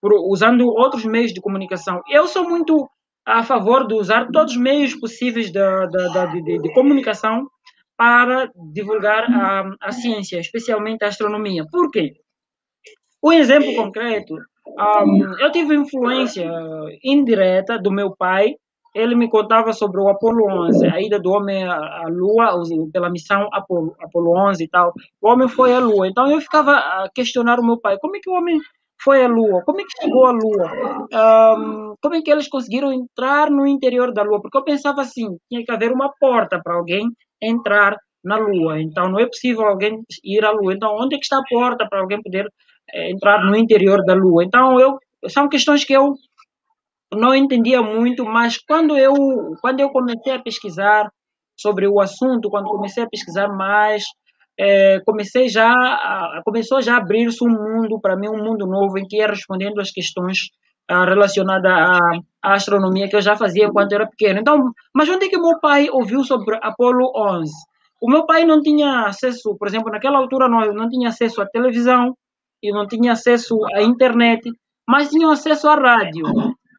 usando outros meios de comunicação. Eu sou muito a favor de usar todos os meios possíveis de comunicação para divulgar a ciência, especialmente a astronomia. Por quê? Um exemplo concreto, eu tive influência indireta do meu pai. Ele me contava sobre o Apolo 11, a ida do homem à Lua, pela missão Apolo 11 e tal. O homem foi à Lua. Então eu ficava a questionar o meu pai: como é que o homem foi à Lua? Como é que chegou à Lua? Como é que eles conseguiram entrar no interior da Lua? Porque eu pensava assim: tinha que haver uma porta para alguém entrar na Lua. Então não é possível alguém ir à Lua. Então onde é que está a porta para alguém poder entrar no interior da Lua? Então são questões que eu não entendia muito, mas quando eu comecei a pesquisar sobre o assunto, quando comecei a pesquisar mais, começou já a abrir-se um mundo para mim, um mundo novo em que ia respondendo às questões relacionadas à astronomia que eu já fazia enquanto era pequeno. Então, mas onde é que meu pai ouviu sobre Apolo 11? O meu pai não tinha acesso, por exemplo, naquela altura não tinha acesso à televisão e não tinha acesso à internet, mas tinha acesso à rádio.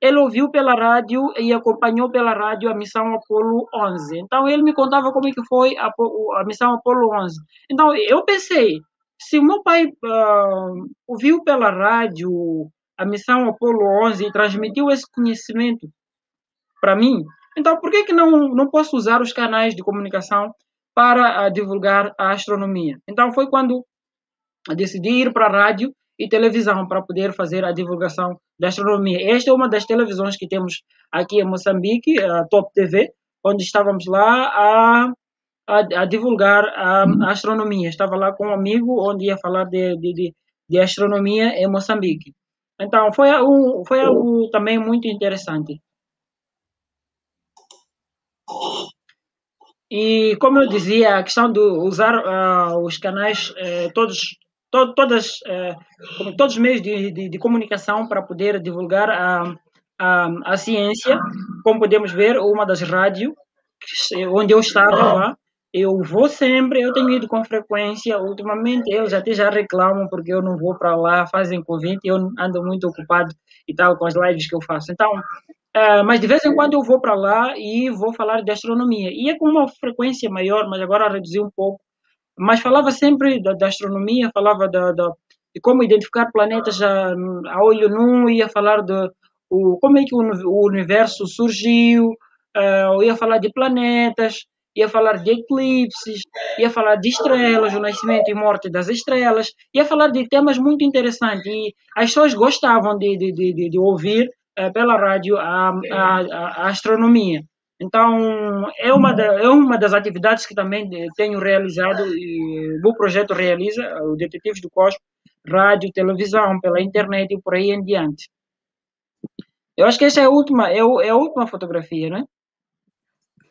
Ele ouviu pela rádio e acompanhou pela rádio a missão Apolo 11. Então, ele me contava como é que foi a missão Apolo 11. Então, eu pensei, se o meu pai ouviu pela rádio a missão Apolo 11 e transmitiu esse conhecimento para mim, então por que não posso usar os canais de comunicação para divulgar a astronomia? Então, foi quando decidi ir para a rádio e televisão para poder fazer a divulgação da astronomia. Esta é uma das televisões que temos aqui em Moçambique, a Top TV, onde estávamos lá a divulgar a astronomia. Estava lá com um amigo onde ia falar de astronomia em Moçambique. Então, foi algo também muito interessante. E, como eu dizia, a questão de usar os canais, todos os meios de comunicação para poder divulgar a ciência. Como podemos ver, uma das rádios onde eu estava lá, eu vou sempre, eu tenho ido com frequência. Ultimamente eles até já reclamam porque eu não vou para lá, fazem convite, eu ando muito ocupado e tal com as lives que eu faço. Então, mas de vez em quando eu vou para lá e vou falar de astronomia. E é com uma frequência maior, mas agora reduzi um pouco. Mas falava sempre da astronomia, falava de como identificar planetas a olho nu, ia falar como é que o universo surgiu, eu ia falar de planetas, ia falar de eclipses, ia falar de estrelas, o nascimento e morte das estrelas, ia falar de temas muito interessantes. E as pessoas gostavam de ouvir pela rádio a astronomia. Então, é uma das atividades que também tenho realizado e o projeto realiza, o Detetives do Cosmos, rádio, televisão, pela internet e por aí em diante. Eu acho que essa é a última fotografia, né?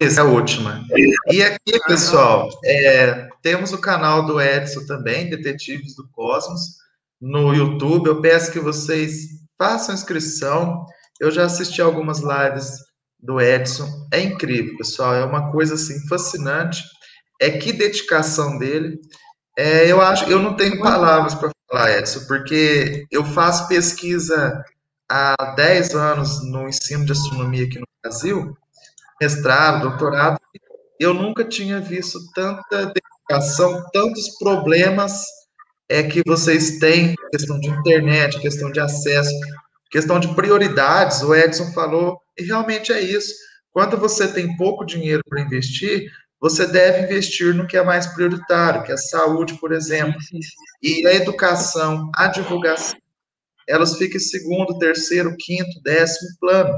Essa é a última. E aqui, pessoal, temos o canal do Edson também, Detetives do Cosmos, no YouTube. Eu peço que vocês façam inscrição. Eu já assisti algumas lives do Edson. É incrível, pessoal. É uma coisa assim fascinante. Que dedicação dele. Eu não tenho palavras para falar, Edson, porque eu faço pesquisa há 10 anos no ensino de astronomia aqui no Brasil, mestrado, doutorado. Eu nunca tinha visto tanta dedicação, tantos problemas que vocês têm, questão de internet, questão de acesso, questão de prioridades. O Edson falou, e realmente é isso. Quando você tem pouco dinheiro para investir, você deve investir no que é mais prioritário, que é a saúde, por exemplo. E a educação, a divulgação, elas ficam em segundo, terceiro, quinto, décimo plano.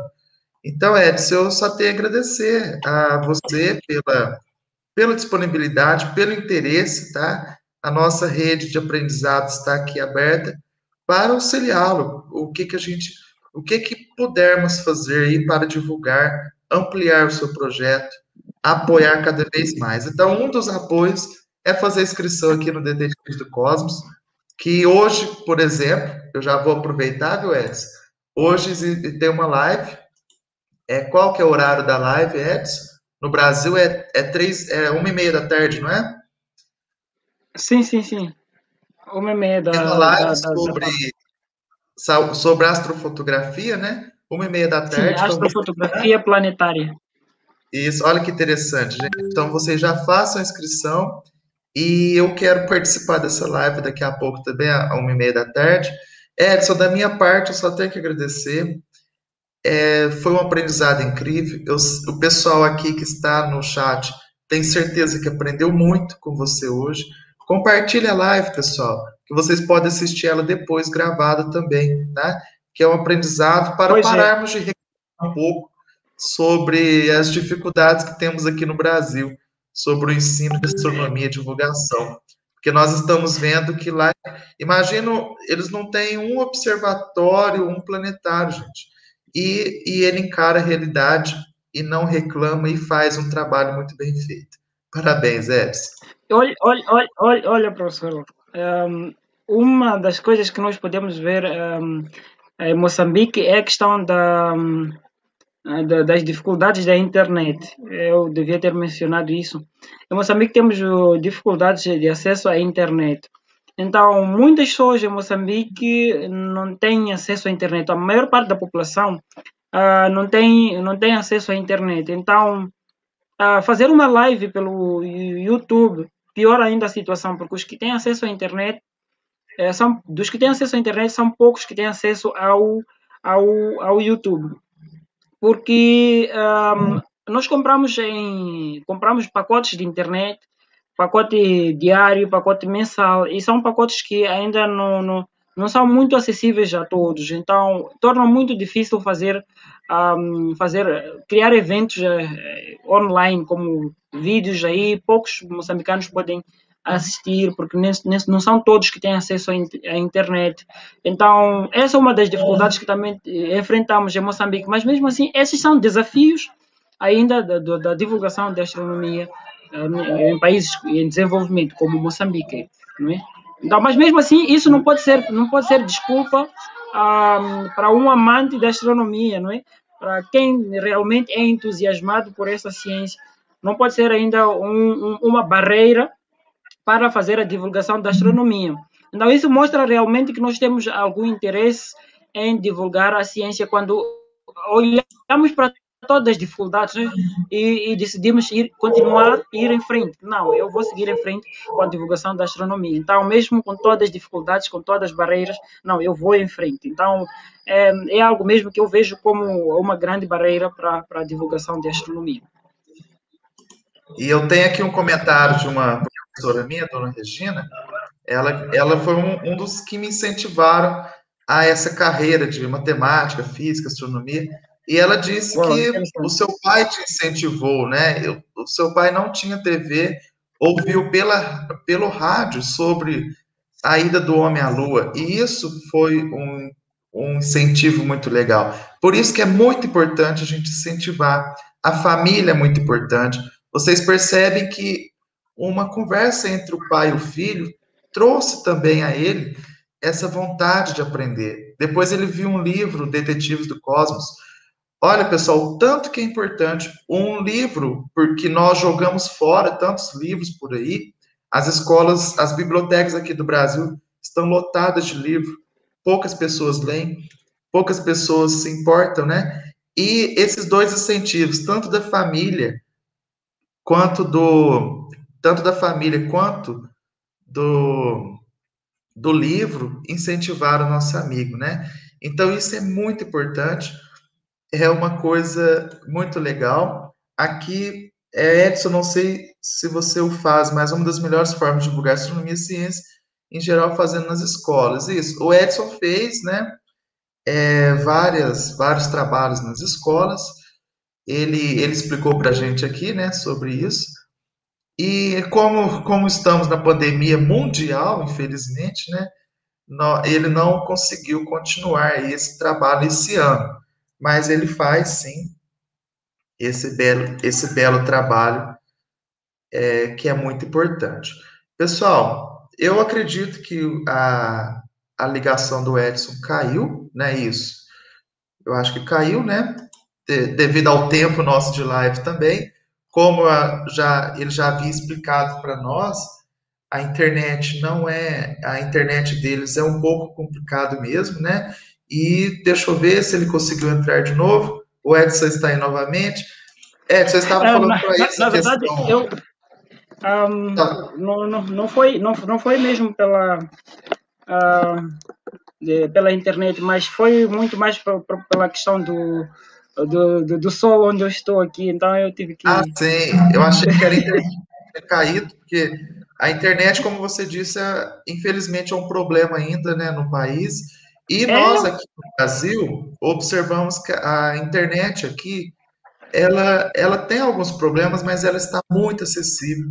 Então, Edson, eu só tenho a agradecer a você pela disponibilidade, pelo interesse, tá? A nossa rede de aprendizado está aqui aberta para auxiliá-lo. O que pudermos fazer aí para divulgar, ampliar o seu projeto, apoiar cada vez mais. Então, um dos apoios é fazer inscrição aqui no Detetives do Cosmos, que hoje, por exemplo, eu já vou aproveitar, viu, Edson? Hoje tem uma live. Qual que é o horário da live, Edson? No Brasil é 1h30 da tarde, não é? Sim. 1h30 É uma live sobre astrofotografia, né? 1h30 da Sim, tarde. Então, astrofotografia planetária. isso, olha que interessante, gente. Então, vocês já façam a inscrição e eu quero participar dessa live daqui a pouco também, às 1h30 da tarde. Edson, da minha parte, eu só tenho que agradecer. Foi um aprendizado incrível. O pessoal aqui que está no chat tem certeza que aprendeu muito com você hoje. Compartilhe a live, pessoal, que vocês podem assistir ela depois gravada também, tá? Que é um aprendizado para pararmos de reclamar um pouco sobre as dificuldades que temos aqui no Brasil, sobre o ensino de astronomia e divulgação. Porque nós estamos vendo que lá, imagino, eles não têm um observatório, um planetário, gente. E ele encara a realidade e não reclama e faz um trabalho muito bem feito. Parabéns, Edson. Olha, professor, uma das coisas que nós podemos ver em Moçambique é a questão das dificuldades da internet. Eu devia ter mencionado isso. Em Moçambique temos dificuldades de acesso à internet. Então, muitas pessoas em Moçambique não têm acesso à internet. A maior parte da população não tem acesso à internet. Então, fazer uma live pelo YouTube piora ainda a situação, porque os que têm acesso à internet dos que têm acesso à internet são poucos que têm acesso ao YouTube. Porque nós compramos pacotes de internet, pacote diário, pacote mensal, e são pacotes que ainda não são muito acessíveis a todos. Então, torna muito difícil criar eventos online, como vídeos aí, poucos moçambicanos podem assistir, porque não são todos que têm acesso à internet. Então, essa é uma das dificuldades que também enfrentamos em Moçambique, mas mesmo assim, esses são desafios ainda da divulgação da astronomia em países em desenvolvimento, como Moçambique, não é? Então, mas mesmo assim, isso não pode ser desculpa para um amante da astronomia, não é? Para quem realmente é entusiasmado por essa ciência, não pode ser ainda uma barreira para fazer a divulgação da astronomia. Então, isso mostra realmente que nós temos algum interesse em divulgar a ciência quando olhamos para todas as dificuldades, né? E decidimos continuar a ir em frente. Não, eu vou seguir em frente com a divulgação da astronomia. Então, mesmo com todas as dificuldades, com todas as barreiras, não, eu vou em frente. Então, é algo mesmo que eu vejo como uma grande barreira para a divulgação de astronomia. E eu tenho aqui um comentário de uma professora minha, dona Regina. Ela foi um dos que me incentivaram a essa carreira de matemática, física, astronomia. E ela disse Uau, que o interessante. seu pai te incentivou, né? O seu pai não tinha TV, ouviu pelo rádio sobre a ida do homem à Lua. E isso foi um incentivo muito legal. Por isso que é muito importante a gente incentivar. A família é muito importante. Vocês percebem que uma conversa entre o pai e o filho trouxe também a ele essa vontade de aprender. Depois ele viu um livro, Detetives do Cosmos. Olha, pessoal, o tanto que é importante um livro, porque nós jogamos fora tantos livros por aí. As escolas, as bibliotecas aqui do Brasil estão lotadas de livro. Poucas pessoas leem, poucas pessoas se importam, né? E esses dois incentivos, quanto do tanto da família quanto do do livro incentivar o nosso amigo, né? Então, isso é muito importante, é uma coisa muito legal. Aqui, Edson, não sei se você o faz, mas uma das melhores formas de divulgar astronomia e ciência, em geral, fazendo nas escolas. Isso, o Edson fez, né, vários trabalhos nas escolas, ele explicou para a gente aqui, né, sobre isso. E como estamos na pandemia mundial, infelizmente, né, ele não conseguiu continuar esse trabalho esse ano, mas ele faz sim esse belo trabalho que é muito importante. Pessoal, eu acredito que a ligação do Edson caiu, né? Isso. Eu acho que caiu, né? Devido ao tempo nosso de live também. Como ele já havia explicado para nós, a internet não é, a internet deles é um pouco complicado mesmo, né? E deixa eu ver se ele conseguiu entrar de novo. O Edson está aí novamente. Edson, você estava falando para essa Na verdade, questão. Tá. não foi mesmo ah, pela internet, mas foi muito mais pela questão do sol onde eu estou aqui, então eu tive Ah, que... sim. Eu achei que era a internet que tinha caído, porque a internet, como você disse, infelizmente é um problema ainda, né, no país. E É, nós aqui no Brasil observamos que a internet aqui ela tem alguns problemas, mas ela está muito acessível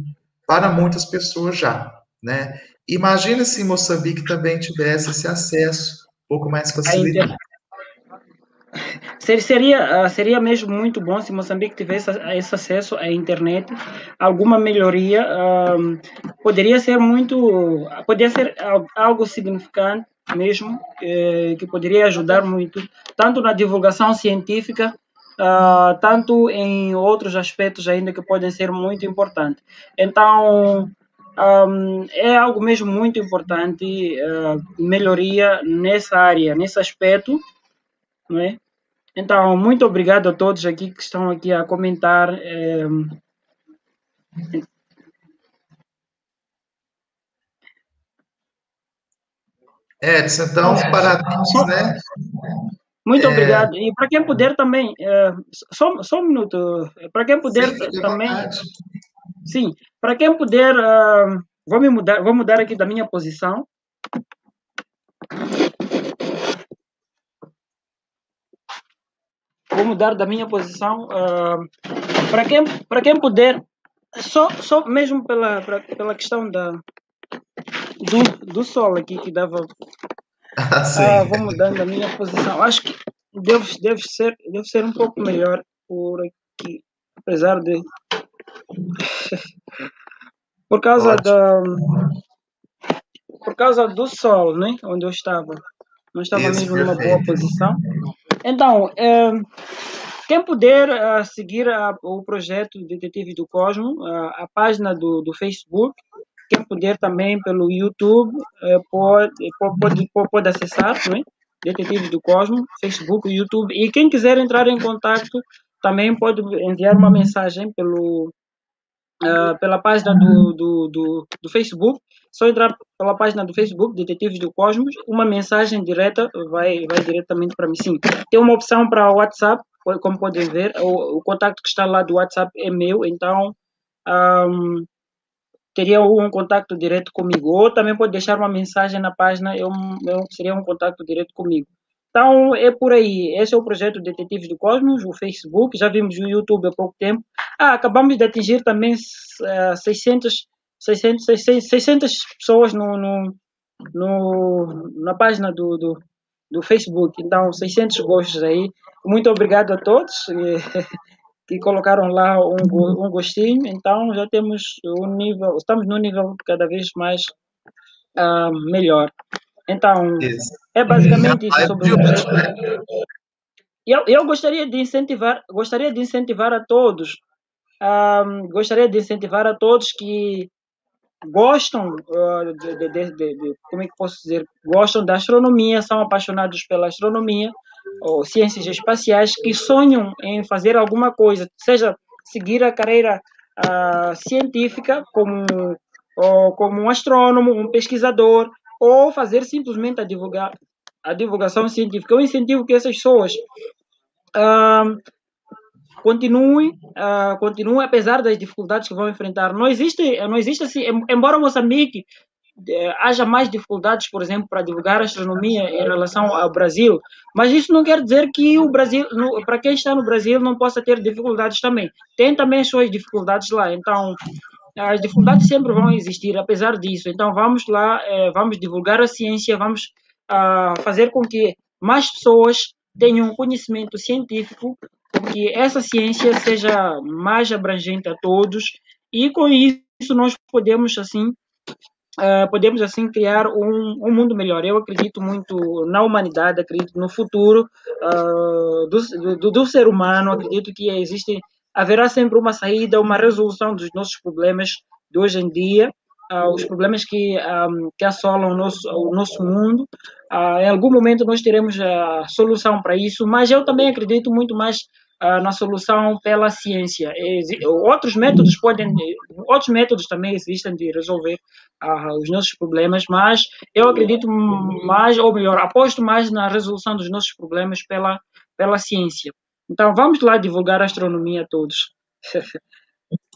para muitas pessoas já, né? Imagina se Moçambique também tivesse esse acesso um pouco mais a inter... facilitado. seria mesmo muito bom se Moçambique tivesse esse acesso à internet, alguma melhoria, poderia ser algo significante mesmo, que poderia ajudar muito, tanto na divulgação científica, tanto em outros aspectos ainda que podem ser muito importantes. Então, é algo mesmo muito importante, melhoria nessa área, nesse aspecto, não é? Então, muito obrigado a todos aqui que estão aqui a comentar. Edson, então, parabéns, né? Muito obrigado. E para quem puder também, só um minuto, para quem puder Sim, fique à também, vontade. sim, para quem puder, vou mudar aqui da minha posição. Vou mudar da minha posição. Para quem puder, só mesmo pela questão do sol aqui que dava. Assim, Vou mudando a minha posição. Acho que deve ser um pouco melhor por aqui, apesar de por causa ótimo. da por causa do sol, né? Onde eu estava. não estava Isso, mesmo numa boa perfeito. posição. Então, quem puder seguir o projeto Detetives do Cosmo, a página do Facebook, quem puder também pelo YouTube, pode acessar, né? Detetives do Cosmo, Facebook, YouTube. E quem quiser entrar em contato também pode enviar uma mensagem pela página do Facebook. Só entrar pela página do Facebook, Detetives do Cosmos, uma mensagem direta vai diretamente para mim. Sim, tem uma opção para o WhatsApp, como podem ver, o contato que está lá do WhatsApp é meu, então teria um contato direto comigo. Ou também pode deixar uma mensagem na página, seria um contato direto comigo. Então, é por aí. Esse é o projeto Detetives do Cosmos, o Facebook. Já vimos o YouTube há pouco tempo. Acabamos de atingir também 600 pessoas na página do Facebook. Então, 600 gostos aí. Muito obrigado a todos que colocaram lá um gostinho. Então, já temos um nível, estamos num nível cada vez mais melhor. Então, Isso. é E a basicamente isso live sobre de o hoje, projeto. né? Eu gostaria de incentivar a todos, que gostam como é que posso dizer, gostam da astronomia, são apaixonados pela astronomia ou ciências espaciais, que sonham em fazer alguma coisa, seja seguir a carreira científica como um astrônomo, um pesquisador, ou fazer simplesmente a divulgação científica. Eu incentivo que essas pessoas ah, continuem apesar das dificuldades que vão enfrentar. Não existe assim, embora Moçambique haja mais dificuldades, por exemplo, para divulgar a astronomia em relação ao Brasil, mas isso não quer dizer que o Brasil, para quem está no Brasil, não possa ter dificuldades também. Tem também as suas dificuldades lá, então as dificuldades sempre vão existir, apesar disso. Então vamos lá, vamos divulgar a ciência, vamos fazer com que mais pessoas tenham conhecimento científico, que essa ciência seja mais abrangente a todos, e com isso nós podemos assim criar um mundo melhor. Eu acredito muito na humanidade, acredito no futuro do ser humano, acredito que haverá sempre uma saída, uma resolução dos nossos problemas de hoje em dia, os problemas que assolam o nosso mundo. Em algum momento nós teremos a solução para isso, mas eu também acredito muito mais na solução pela ciência. Outros métodos também existem de resolver os nossos problemas, mas eu acredito mais, ou melhor, aposto mais na resolução dos nossos problemas pela ciência. Então, vamos lá divulgar a astronomia a todos.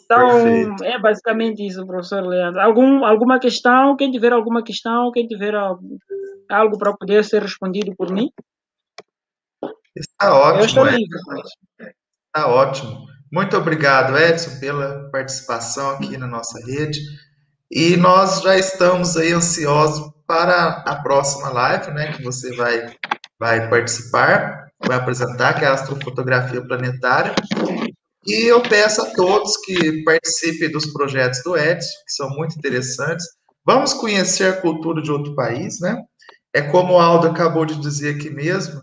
Então, Perfeito. é basicamente isso, professor Leandro. Alguma questão? Quem tiver alguma questão, quem tiver algo para poder ser respondido por mim, Está eu estou ótimo, livre. está ótimo. Muito obrigado, Edson, pela participação aqui na nossa rede. E nós já estamos aí ansiosos para a próxima live, né, que você vai participar, vai apresentar, que é a astrofotografia planetária. E eu peço a todos que participem dos projetos do Edson, que são muito interessantes. Vamos conhecer a cultura de outro país, né? É como o Aldo acabou de dizer aqui mesmo,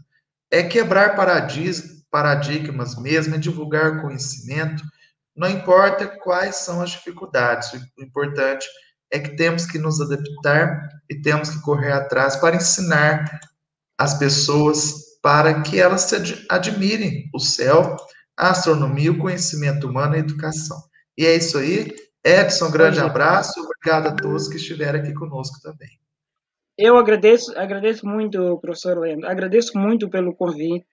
é quebrar paradigmas mesmo, é divulgar conhecimento, não importa quais são as dificuldades, o importante é que temos que nos adaptar e temos que correr atrás para ensinar as pessoas para que elas admirem o céu, a astronomia, o conhecimento humano e a educação. E é isso aí. Edson, grande Pois é. abraço. Obrigado a todos que estiveram aqui conosco também. Eu agradeço muito, professor Leandro, agradeço muito pelo convite.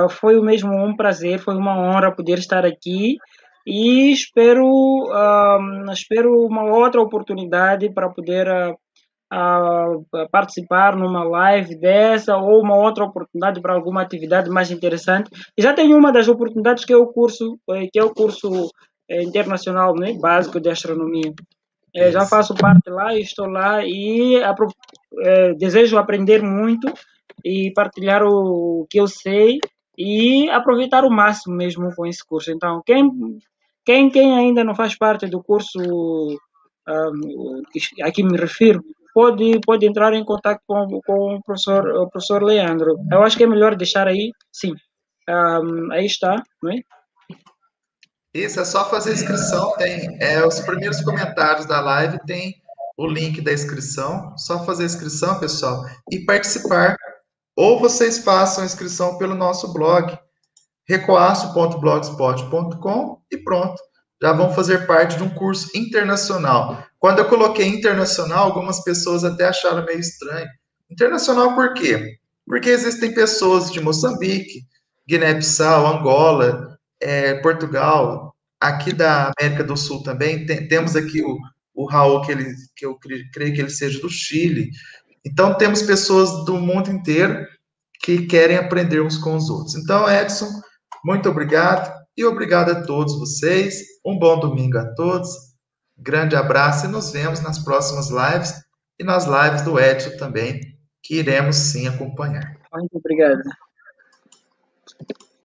Foi mesmo um prazer, foi uma honra poder estar aqui, e espero uma outra oportunidade para poder participar numa live dessa, ou uma outra oportunidade para alguma atividade mais interessante. E já tenho uma das oportunidades, que é o curso internacional, né, básico de astronomia. Já Isso. faço parte lá, estou lá, e desejo aprender muito e partilhar o que eu sei, e aproveitar o máximo mesmo com esse curso. Então, quem ainda não faz parte do curso a que me refiro, pode entrar em contato com o professor Leandro. Eu acho que é melhor deixar aí, sim. Aí está, não é? Isso, é só fazer a inscrição, tem os primeiros comentários da live, tem o link da inscrição, só fazer a inscrição, pessoal, e participar. Ou vocês façam a inscrição pelo nosso blog, recoaço.blogspot.com e pronto. Já vão fazer parte de um curso internacional. Quando eu coloquei internacional, algumas pessoas até acharam meio estranho. Internacional por quê? Porque existem pessoas de Moçambique, Guiné-Bissau, Angola, Portugal, aqui da América do Sul também. Temos aqui o Raul, que eu creio que ele seja do Chile. Então, temos pessoas do mundo inteiro que querem aprender uns com os outros. Então, Edson, muito obrigado e obrigado a todos vocês. Um bom domingo a todos. Grande abraço e nos vemos nas próximas lives e nas lives do Edson também, que iremos sim acompanhar. Muito obrigado.